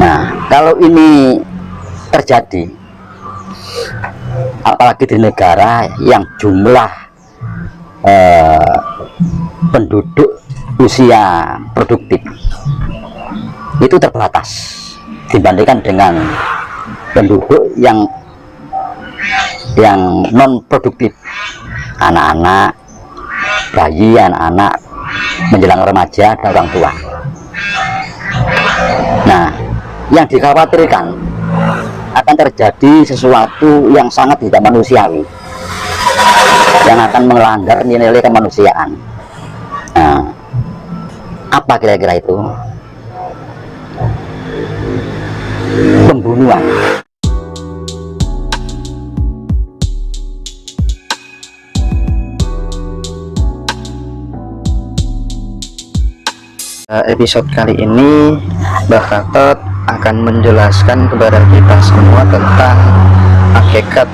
Nah, kalau ini terjadi, apalagi di negara yang jumlah penduduk usia produktif itu terbatas dibandingkan dengan penduduk yang non produktif, anak-anak, bayi, anak-anak menjelang remaja dan orang tua. Nah, yang dikhawatirkan akan terjadi sesuatu yang sangat tidak manusiawi, yang akan melanggar nilai-nilai kemanusiaan. Nah, apa kira-kira itu? Pembunuhan. Episode kali ini Mbah Gatot akan menjelaskan kepada kita semua tentang hakikat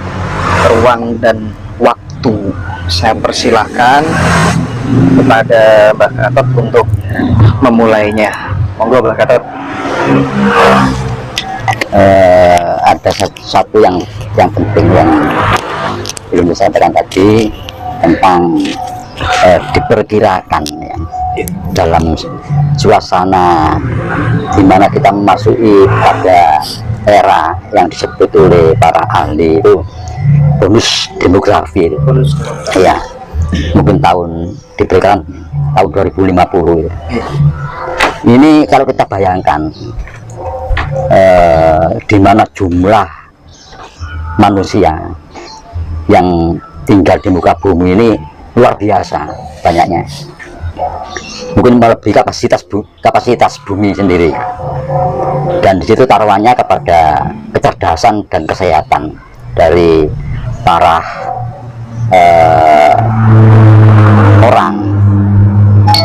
ruang dan waktu. Saya persilahkan kepada Mbah Gatot untuk memulainya. Monggo Mbah Gatot. Ada satu yang penting yang belum saya sampaikan tadi tentang diperkirakan ya, dalam suasana di mana kita memasuki pada era yang disebut oleh para ahli itu bonus demografi itu. Ya, mungkin diperkirakan tahun 2050 itu. Ini kalau kita bayangkan di mana jumlah manusia yang tinggal di muka bumi ini luar biasa banyaknya, mungkin melebihi kapasitas bumi sendiri, dan disitu taruhannya kepada kecerdasan dan kesehatan dari para orang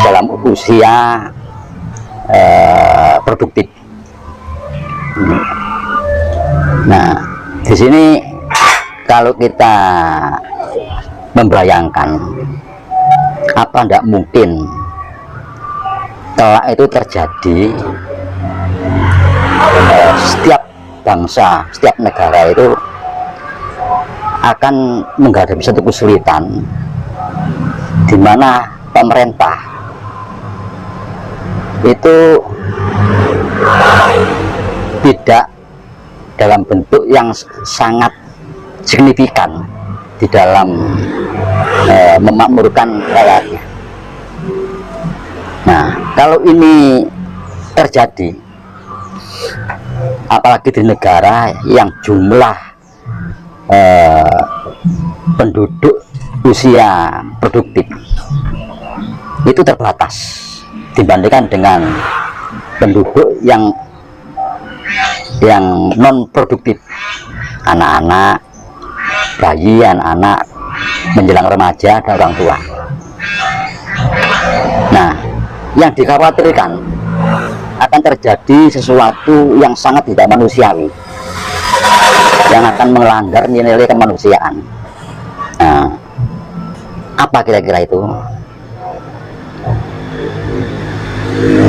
dalam usia produktif. Nah, di sini kalau kita membayangkan, apa tidak mungkin kelak itu terjadi, setiap bangsa, setiap negara itu akan menghadapi satu kesulitan di mana pemerintah itu tidak dalam bentuk yang sangat signifikan di dalam memakmurkan rakyatnya. Nah, kalau ini terjadi, apalagi di negara yang jumlah penduduk usia produktif itu terbatas dibandingkan dengan penduduk yang non produktif, anak-anak, bayi, anak-anak menjelang remaja dan orang tua. Nah, yang dikhawatirkan akan terjadi sesuatu yang sangat tidak manusiawi, yang akan melanggar nilai-nilai kemanusiaan. Nah, apa kira-kira itu?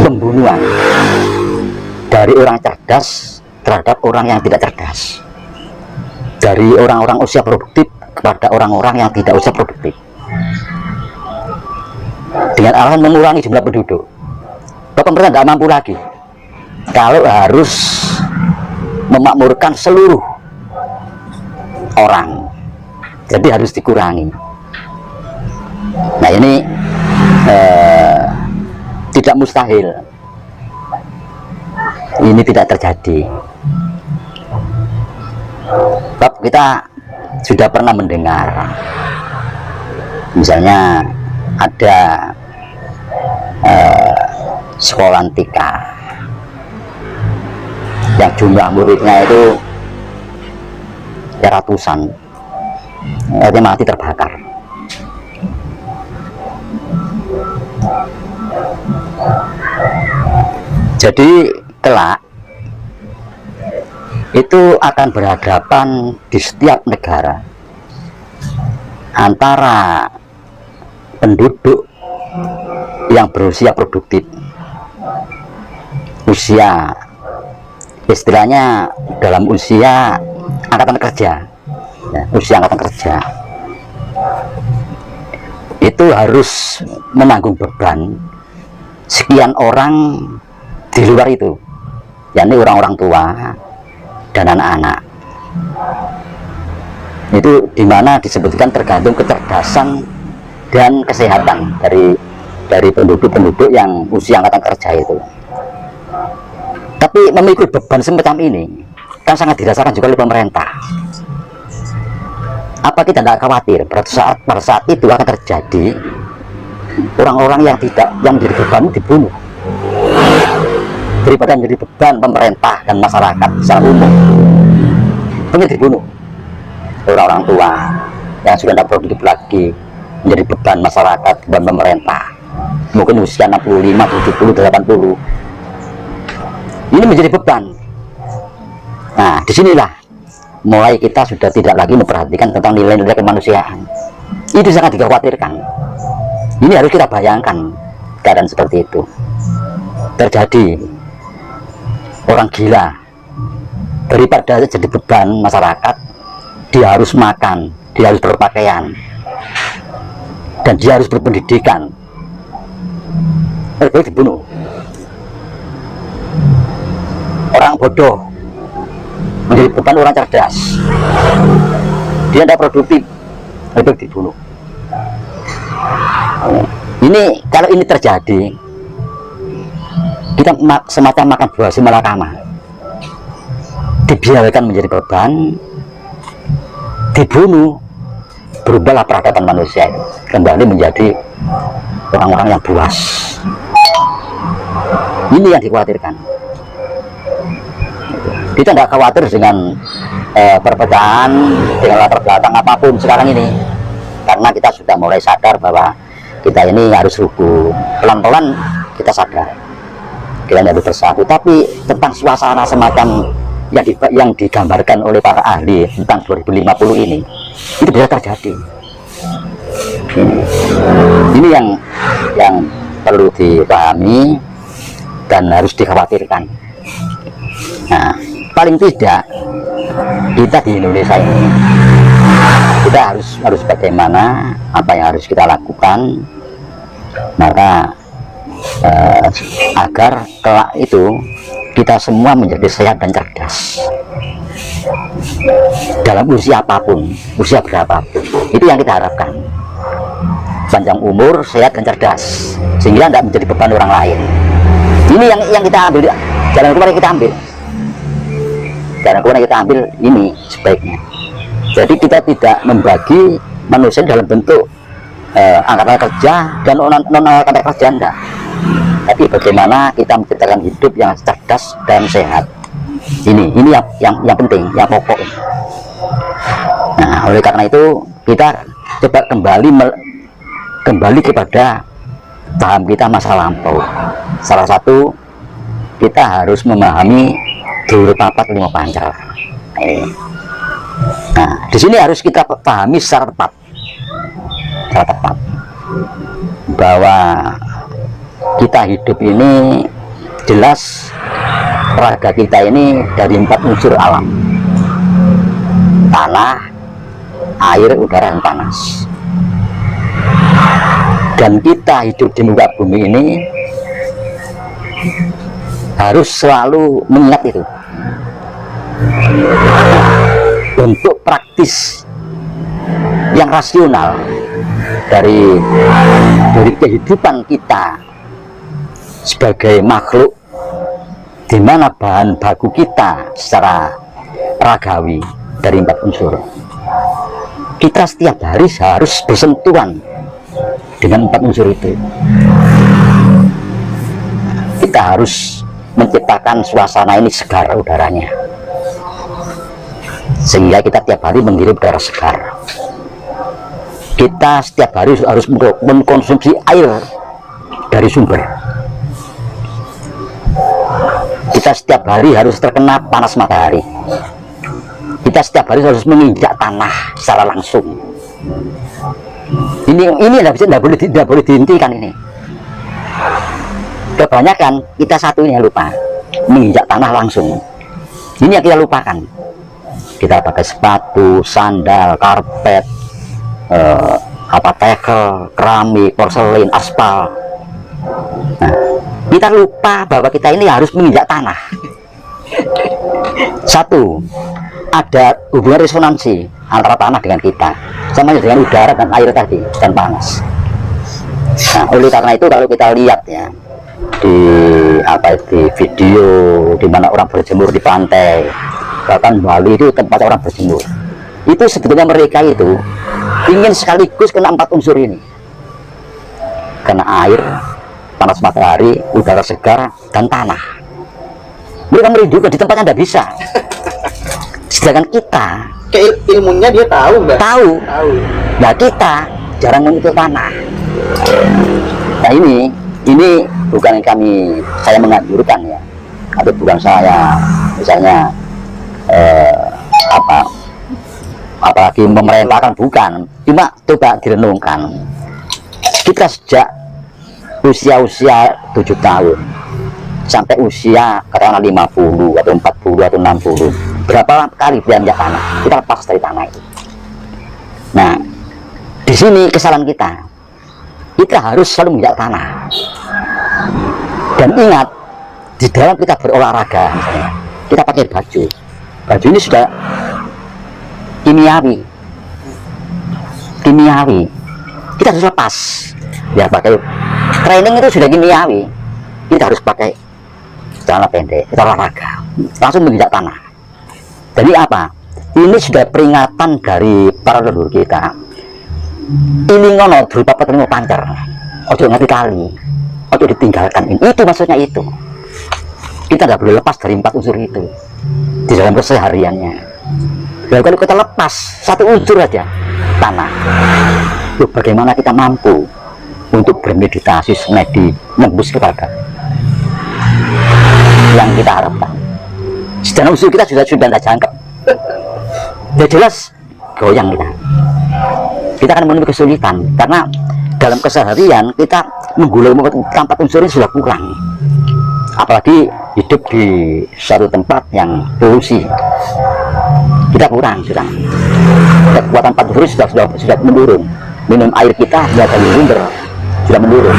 Pembunuhan dari orang cerdas terhadap orang yang tidak cerdas, dari orang-orang usia produktif kepada orang-orang yang tidak usia produktif, dengan alasan mengurangi jumlah penduduk. Pemerintah tidak mampu lagi kalau harus memakmurkan seluruh orang, jadi harus dikurangi. Nah, ini tidak mustahil, ini tidak terjadi. Sebab kita sudah pernah mendengar, misalnya ada sekolah antika yang jumlah muridnya itu ya ratusan, akhirnya mati terbakar. Jadi kelak itu akan berhadapan di setiap negara antara penduduk yang berusia produktif usia, istilahnya dalam usia angkatan kerja, ya, usia angkatan kerja itu harus menanggung beban sekian orang di luar itu, yakni orang-orang tua dan anak-anak. Itu dimana disebutkan tergantung kecerdasan dan kesehatan dari penduduk-penduduk yang usia angkatan kerja itu. Tapi memikul beban semacam ini kan sangat dirasakan juga oleh pemerintah. Apa kita tidak khawatir pada saat itu akan terjadi orang-orang yang menjadi beban dibunuh daripada menjadi beban pemerintah dan masyarakat secara umum? Mungkin dibunuh orang-orang tua yang sudah tidak produktif lagi, menjadi beban masyarakat, beban pemerintah, mungkin usia 65, 70, 80 ini menjadi beban. Nah, disinilah mulai kita sudah tidak lagi memperhatikan tentang nilai-nilai kemanusiaan. Itu sangat dikhawatirkan. Ini harus kita bayangkan keadaan seperti itu terjadi. Orang gila daripada jadi beban masyarakat, dia harus makan, dia harus berpakaian, dan dia harus berpendidikan, lebih baik dibunuh. Orang bodoh menjadi beban orang cerdas, dia tidak produktif, lebih baik dibunuh. Ini kalau ini terjadi, kita semacam makan buah si malakama, dibiarkan menjadi beban, dibunuh, berubahlah peradaban manusia itu kembali menjadi orang-orang yang buas. Ini yang dikhawatirkan. Kita tidak khawatir dengan perpecahan, dengan latar belakang apapun sekarang ini, karena kita sudah mulai sadar bahwa kita ini harus rukun. Pelan-pelan kita sadar kita harus bersatu. Tapi tentang suasana semacam yang digambarkan oleh para ahli tentang 2050 ini, itu bisa terjadi. Ini yang perlu dipahami dan harus dikhawatirkan. Nah, paling tidak kita di Indonesia ini, kita harus bagaimana, apa yang harus kita lakukan, maka agar kelak itu kita semua menjadi sehat dan cerdas dalam usia apapun, usia berapapun. Itu yang kita harapkan. Panjang umur, sehat dan cerdas, sehingga tidak menjadi beban orang lain. Ini yang kita ambil, jalan keluar yang kita ambil. Jalan keluar yang kita ambil ini sebaiknya. Jadi kita tidak membagi manusia dalam bentuk angkatan kerja dan non-angkatan kerja, enggak. Tapi bagaimana kita menciptakan hidup yang cerdas dan sehat. Ini yang penting, yang pokok. Nah, oleh karena itu kita coba kembali kepada paham kita masa lampau. Salah satu, kita harus memahami Dhuwur papat lima pancal. Nah, di sini harus kita pahami secara tepat bahwa kita hidup ini jelas raga kita ini dari 4 unsur alam: tanah, air, udara, dan panas. Dan kita hidup di muka bumi ini harus selalu mengingat itu. Bentuk praktis yang rasional dari kehidupan kita sebagai makhluk, di mana bahan baku kita secara ragawi dari 4 unsur. Kita setiap hari harus bersentuhan dengan 4 unsur itu. Kita harus menciptakan suasana ini segar udaranya, sehingga kita tiap hari menghirup udara segar. Kita setiap hari harus mengkonsumsi air dari sumber. Kita setiap hari harus terkena panas matahari. Kita setiap hari harus menginjak tanah secara langsung. Ini tidak boleh dihentikan ini. Kebanyakan kita satu ini yang lupa, menginjak tanah langsung. Ini yang kita lupakan. Kita pakai sepatu, sandal, karpet, tekel, keramik, porselin, aspal. Nah, kita lupa bahwa kita ini harus menginjak tanah. Satu, ada hubungan resonansi antara tanah dengan kita, sama dengan udara dan air tadi, dan panas. Nah, oleh karena itu kalau kita lihat ya di video di mana orang berjemur di pantai, bahkan Bali itu tempat orang berjemur, itu sebetulnya mereka itu ingin sekaligus kena 4 unsur ini, kena air, panas matahari, udara segar, dan tanah. Mereka merindukan di tempatnya tidak bisa. Sedangkan kita ilmunya dia tahu, Mbak. Tahu. Nah, kita jarang menyentuh tanah. Nah, ini bukan saya menganjurkan ya, atau bukan saya misalnya apalagi memerintahkan, bukan, cuma coba direnungkan. Kita sejak usia 7 tahun sampai usia katakanlah 50 atau 40 atau 60, berapa kali beranjak tanah, kita lepas dari tanah itu. Nah, di sini kesalahan kita harus selalu menginjak tanah. Dan ingat, di dalam kita berolahraga misalnya, kita pakai baju ini sudah kimiawi, kita harus lepas ya. Pakai training itu sudah kimiawi, kita harus pakai celana pendek, kita olahraga langsung menginjak tanah. Jadi apa? Ini sudah peringatan dari para leluhur kita. Ini ngono berupa petunjuk pancar, ojo ngerti kali, ojo ditinggalkan. Itu maksudnya itu. Kita nggak boleh lepas dari 4 unsur itu di dalam kesehariannya. Dan kalau kita lepas 1 unsur aja, tanah, loh, bagaimana kita mampu untuk bermeditasi semedi menembus kepada yang kita harapkan? Sedangkan unsur kita sudah tidak jangkep, ya jelas goyang kita akan menemui kesulitan, karena dalam keseharian kita menggulung 4 unsur ini sudah kurang. Apalagi hidup di suatu tempat yang polusi, kita kurang sudah. Kekuatan 4 unsur sudah menurun. Minum air kita sudah menurun.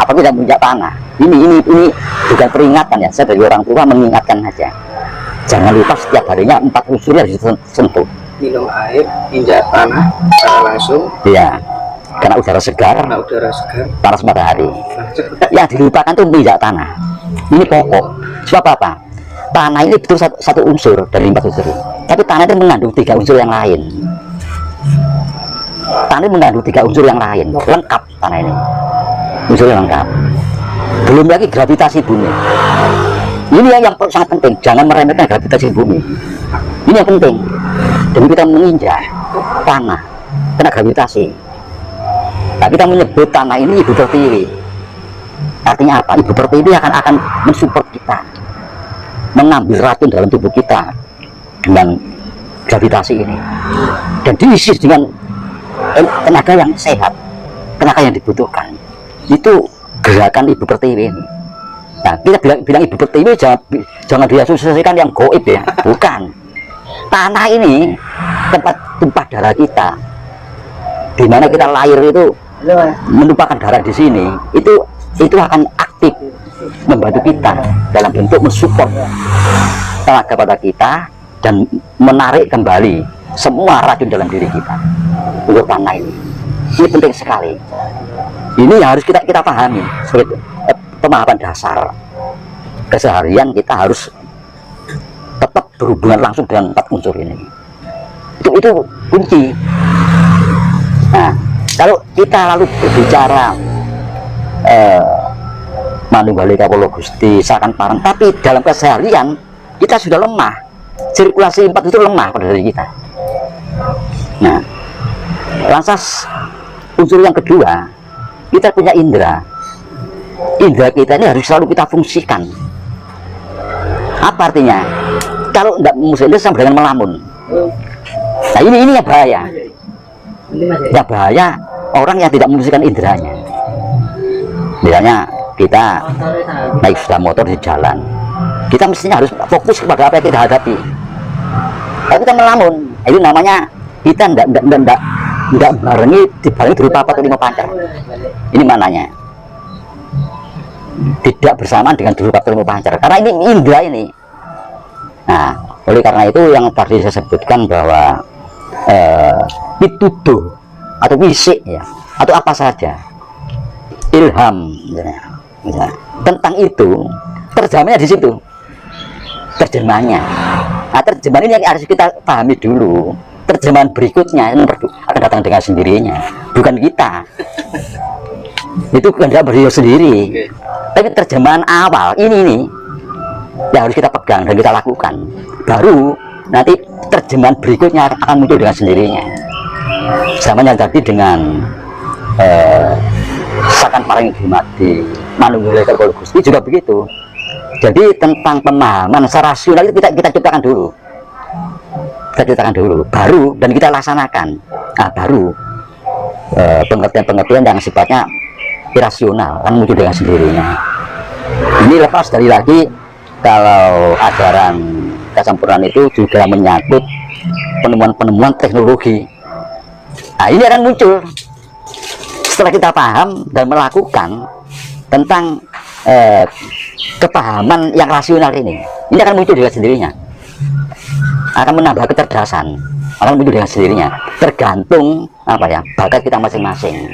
Apa kita menginjak tanah? Ini bukan peringatan ya. Saya dari orang tua mengingatkan saja. Jangan lupa setiap harinya 4 unsur harus disentuh. Minum air, injak tanah secara langsung. Iya. Karena udara segar, panas matahari. Yang dilupakan itu menginjak tanah. Ini pokok. Sebab apa? Tanah ini betul satu unsur dari 4 unsur. Tapi tanah itu mengandung 3 unsur yang lain. Tanah ini mengandung 3 unsur yang lain. Lengkap tanah ini. Unsur yang lengkap. Belum lagi gravitasi bumi. Ini yang sangat penting. Jangan meremehkan gravitasi bumi. Ini yang penting. Jadi kita menginjak tanah kena gravitasi. Nah, kita menyebut tanah ini ibu pertiwi. Artinya apa? Ibu pertiwi akan mensupport kita, mengambil racun dalam tubuh kita dengan gravitasi ini, dan diisi dengan tenaga yang sehat, tenaga yang dibutuhkan. Itu gerakan ibu pertiwi ini. Nah, kita bilang ibu pertiwi, jangan diasosiasikan yang goib ya, bukan. Tanah ini tempat tumpah darah kita, di mana kita lahir itu menumpahkan darah di sini, itu akan aktif membantu kita dalam bentuk mensupport tenaga pada kita dan menarik kembali semua racun dalam diri kita. Untuk tanah ini penting sekali. Ini yang harus kita pahami sebagai pemahaman dasar keseharian. Kita harus tetap berhubungan langsung dengan 4 unsur ini. Itu kunci. Nah, kalau kita lalu berbicara Manunggalika Polo Gusti Sakan Parang, tapi dalam keseharian kita sudah lemah, sirkulasi 4 itu lemah pada diri kita. Nah, lantas unsur yang kedua, kita punya indera kita ini harus selalu kita fungsikan. Apa artinya? Kalau tidak muslim sama dengan melamun. Nah, ini yang bahaya. Ya bahaya orang yang tidak memfungsikan inderanya. Misalnya kita naik sepeda motor di jalan, kita mestinya harus fokus kepada apa yang kita hadapi. Kalau kita melamun, itu namanya kita nggak barengi dibarengi berupa apa atau lima pacar. Ini mananya tidak bersamaan dengan berupa atau lima pacar, karena ini indra ini. Nah, oleh karena itu yang tadi saya sebutkan bahwa pituduh atau wisik ya, atau apa saja, ilham misalnya, tentang itu terjemahnya di situ, terjemahnya. Nah, terjemahan ini yang harus kita pahami dulu. Terjemahan berikutnya akan datang dengan sendirinya, bukan kita. Itu kehendak beliau sendiri. Tapi terjemahan awal ini yang harus kita pegang dan kita lakukan. Baru nanti terjemahan berikutnya akan muncul dengan sendirinya. Sama yang tadi dengan sakan paling dimati manunggal kalau Gusti juga begitu. Jadi tentang pemahaman secara rasional itu kita ciptakan dulu. Kita ciptakan dulu, baru dan kita laksanakan. Nah, baru pengertian-pengertian yang sifatnya irasional kan muncul dengan sendirinya. Ini lepas dari lagi kalau ajaran kesampurnaan itu juga menyangkut penemuan-penemuan teknologi. Nah, ini akan muncul setelah kita paham dan melakukan tentang kepahaman yang rasional ini akan muncul dengan sendirinya, akan menambah kecerdasan, akan muncul dengan sendirinya, tergantung apa ya bakat kita masing-masing.